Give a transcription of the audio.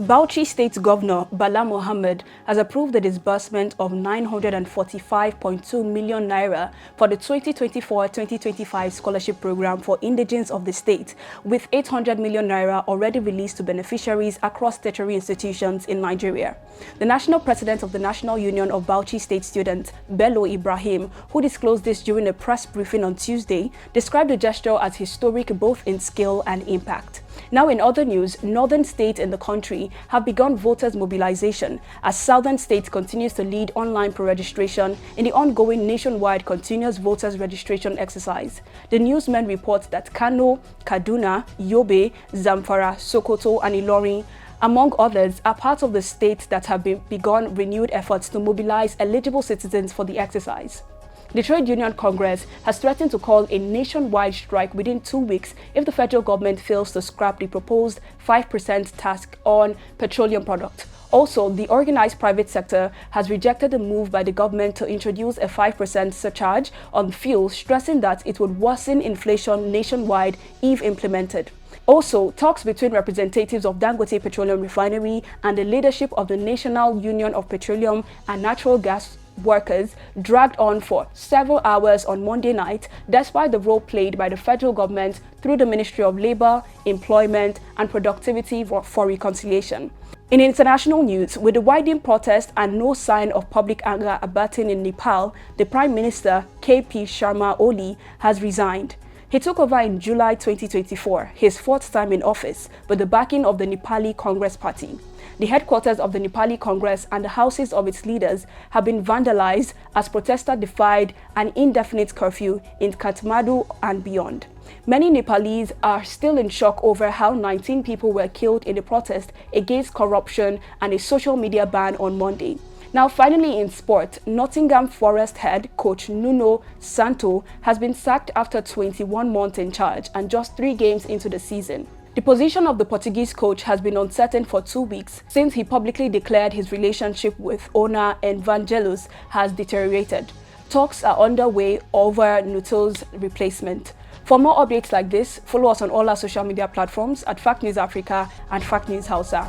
Bauchi State Governor Bala Mohammed has approved the disbursement of 945.2 million naira for the 2024-2025 scholarship program for indigenes of the state, with 800 million naira already released to beneficiaries across tertiary institutions in Nigeria. The national president of the National Union of Bauchi State Students, Bello Ibrahim, who disclosed this during a press briefing on Tuesday, described the gesture as historic both in scale and impact. Now, in other news, northern states in the country have begun voters' mobilization as southern states continues to lead online pre-registration in the ongoing nationwide continuous voters registration exercise. The newsmen report that Kano, Kaduna, Yobe, Zamfara, Sokoto, and Ilorin, among others, are part of the states that have begun renewed efforts to mobilize eligible citizens for the exercise. The Trade Union Congress has threatened to call a nationwide strike within 2 weeks if the federal government fails to scrap the proposed 5% tax on petroleum products. Also, the organized private sector has rejected the move by the government to introduce a 5% surcharge on fuel, stressing that it would worsen inflation nationwide if implemented. Also, talks between representatives of Dangote Petroleum Refinery and the leadership of the National Union of Petroleum and Natural Gas Workers dragged on for several hours on Monday night, despite the role played by the federal government through the Ministry of Labor, Employment and Productivity for reconciliation. In international news, with the widening protest and no sign of public anger abating in Nepal, the Prime Minister, KP Sharma Oli, has resigned. He took over in July 2024, his fourth time in office, with the backing of the Nepali Congress Party. The headquarters of the Nepali Congress and the houses of its leaders have been vandalized as protesters defied an indefinite curfew in Kathmandu and beyond. Many Nepalese are still in shock over how 19 people were killed in the protest against corruption and a social media ban on Monday. Now, finally in sport, Nottingham Forest head coach Nuno Santo has been sacked after 21 months in charge and just 3 games into the season. The position of the Portuguese coach has been uncertain for 2 weeks since he publicly declared his relationship with owner Evangelos has deteriorated. Talks are underway over Nuto's replacement. For more updates like this, follow us on all our social media platforms at Fact News Africa and Fact News Hausa.